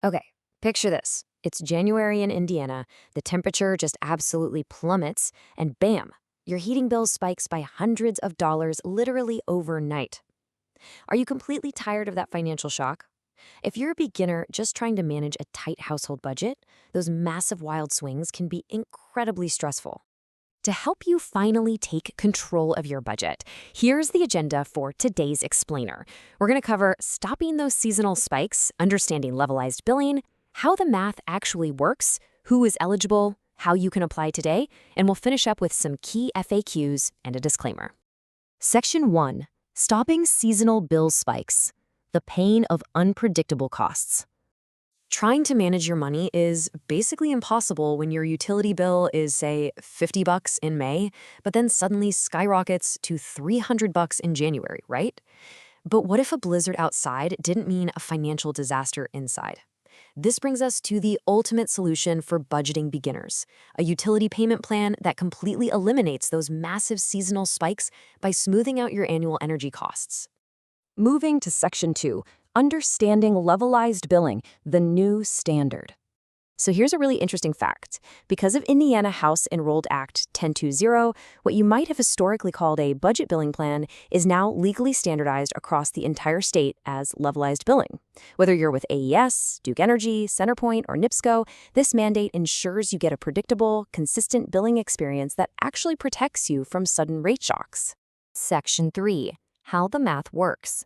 Okay, picture this. It's January in Indiana, the temperature just absolutely plummets, and bam, your heating bill spikes by hundreds of dollars literally overnight. Are you completely tired of that financial shock? If you're a beginner just trying to manage a tight household budget, those massive wild swings can be incredibly stressful. To help you finally take control of your budget, here's the agenda for today's explainer. We're going to cover stopping those seasonal spikes, understanding levelized billing, how the math actually works, who is eligible, how you can apply today, and we'll finish up with some key FAQs and a disclaimer. Section 1. Stopping seasonal bill spikes. The pain of unpredictable costs. Trying to manage your money is basically impossible when your utility bill is, say, $50 in May, but then suddenly skyrockets to $300 in January, right? But what if a blizzard outside didn't mean a financial disaster inside? This brings us to the ultimate solution for budgeting beginners, a utility payment plan that completely eliminates those massive seasonal spikes by smoothing out your annual energy costs. Moving to Section 2, Understanding Levelized Billing, the New Standard. So here's a really interesting fact. Because of Indiana House Enrolled Act 1020, what you might have historically called a budget billing plan is now legally standardized across the entire state as levelized billing. Whether you're with AES, Duke Energy, CenterPoint, or NIPSCO, this mandate ensures you get a predictable, consistent billing experience that actually protects you from sudden rate shocks. Section 3. How the math works.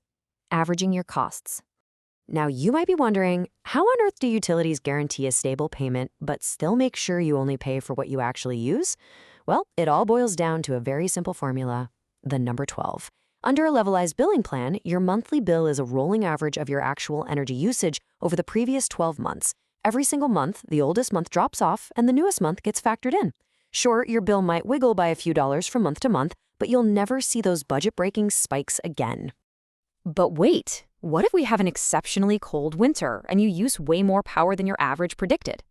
Averaging your costs. Now, you might be wondering, how on earth do utilities guarantee a stable payment but still make sure you only pay for what you actually use? Well, it all boils down to a very simple formula, the number 12. Under a levelized billing plan, your monthly bill is a rolling average of your actual energy usage over the previous 12 months. Every single month, the oldest month drops off and the newest month gets factored in. Sure, your bill might wiggle by a few dollars from month to month, but you'll never see those budget-breaking spikes again. But wait, what if we have an exceptionally cold winter and you use way more power than your average predicted?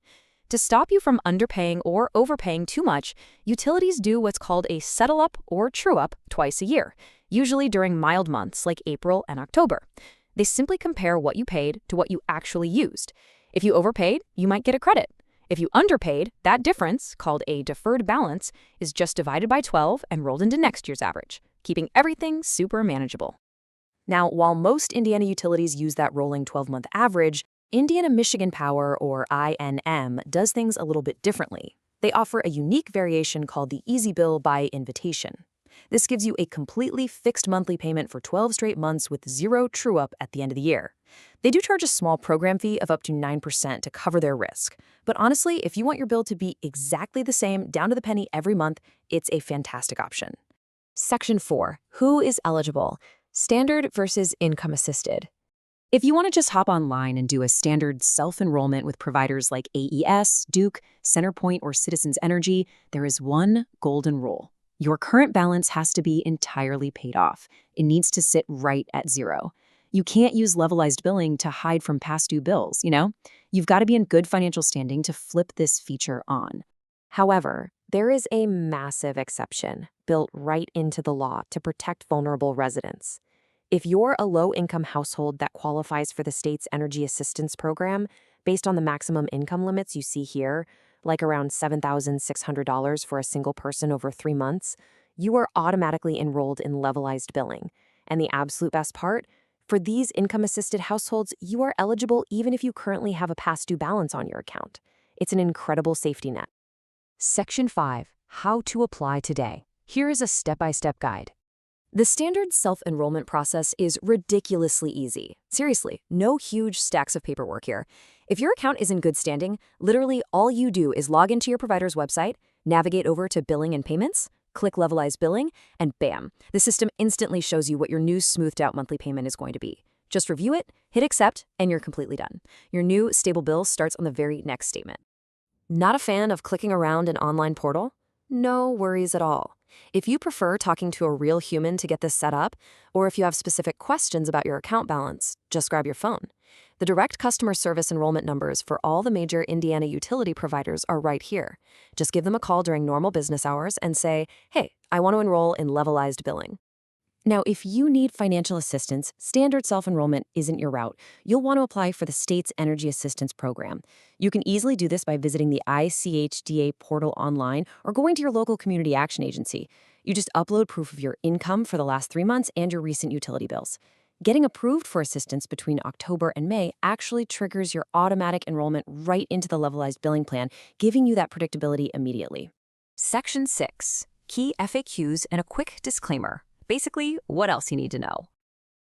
To stop you from underpaying or overpaying too much, utilities do what's called a settle-up or true-up twice a year, usually during mild months like April and October. They simply compare what you paid to what you actually used. If you overpaid, you might get a credit. If you underpaid, that difference, called a deferred balance, is just divided by 12 and rolled into next year's average, keeping everything super manageable. Now, while most Indiana utilities use that rolling 12-month average, Indiana Michigan Power, or INM, does things a little bit differently. They offer a unique variation called the Easy Bill by Invitation. This gives you a completely fixed monthly payment for 12 straight months with zero true-up at the end of the year. They do charge a small program fee of up to 9% to cover their risk. But honestly, if you want your bill to be exactly the same, down to the penny every month, it's a fantastic option. Section 4. Who is eligible? Standard versus income assisted. If you want to just hop online and do a standard self-enrollment with providers like AES, Duke, CenterPoint, or Citizens Energy, there is one golden rule. Your current balance has to be entirely paid off. It needs to sit right at zero. You can't use levelized billing to hide from past due bills, You've got to be in good financial standing to flip this feature on. However, there is a massive exception built right into the law to protect vulnerable residents. If you're a low-income household that qualifies for the state's energy assistance program, based on the maximum income limits you see here, like around $7,600 for a single person over 3 months, you are automatically enrolled in levelized billing. And the absolute best part? For these income-assisted households, you are eligible even if you currently have a past due balance on your account. It's an incredible safety net. Section 5. How to apply today. Here is a step-by-step guide. The standard self-enrollment process is ridiculously easy. Seriously, no huge stacks of paperwork here. If your account is in good standing, literally all you do is log into your provider's website, navigate over to Billing and Payments, click Levelized Billing, and bam, the system instantly shows you what your new smoothed-out monthly payment is going to be. Just review it, hit Accept, and you're completely done. Your new stable bill starts on the very next statement. Not a fan of clicking around an online portal? No worries at all. If you prefer talking to a real human to get this set up, or if you have specific questions about your account balance, just grab your phone. The direct customer service enrollment numbers for all the major Indiana utility providers are right here. Just give them a call during normal business hours and say, hey, I want to enroll in levelized billing. Now, if you need financial assistance, standard self-enrollment isn't your route. You'll want to apply for the state's Energy Assistance Program. You can easily do this by visiting the ICHDA portal online or going to your local community action agency. You just upload proof of your income for the last 3 months and your recent utility bills. Getting approved for assistance between October and May actually triggers your automatic enrollment right into the levelized billing plan, giving you that predictability immediately. Section 6. Key FAQs and a quick disclaimer. Basically, what else you need to know.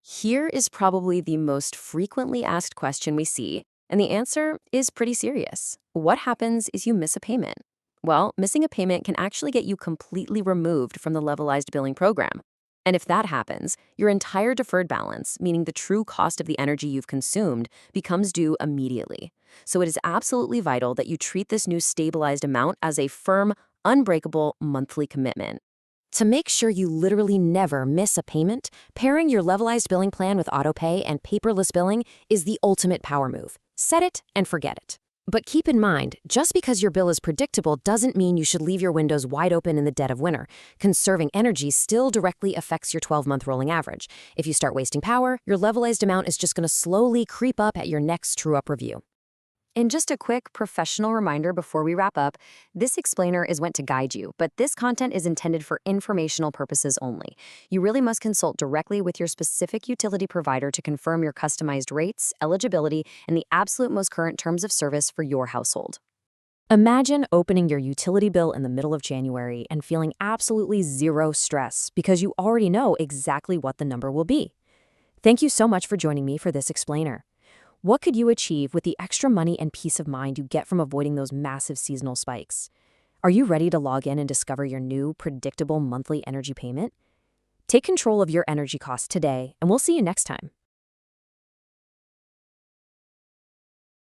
Here is probably the most frequently asked question we see, and the answer is pretty serious. What happens is you miss a payment? Well, missing a payment can actually get you completely removed from the levelized billing program. And if that happens, your entire deferred balance, meaning the true cost of the energy you've consumed, becomes due immediately. So it is absolutely vital that you treat this new stabilized amount as a firm, unbreakable monthly commitment. To make sure you literally never miss a payment, pairing your levelized billing plan with autopay and paperless billing is the ultimate power move. Set it and forget it. But keep in mind, just because your bill is predictable doesn't mean you should leave your windows wide open in the dead of winter. Conserving energy still directly affects your 12-month rolling average. If you start wasting power, your levelized amount is just going to slowly creep up at your next true-up review. And just a quick professional reminder before we wrap up, this explainer is meant to guide you, but this content is intended for informational purposes only. You really must consult directly with your specific utility provider to confirm your customized rates, eligibility, and the absolute most current terms of service for your household. Imagine opening your utility bill in the middle of January and feeling absolutely zero stress because you already know exactly what the number will be. Thank you so much for joining me for this explainer. What could you achieve with the extra money and peace of mind you get from avoiding those massive seasonal spikes? Are you ready to log in and discover your new, predictable monthly energy payment? Take control of your energy costs today, and we'll see you next time.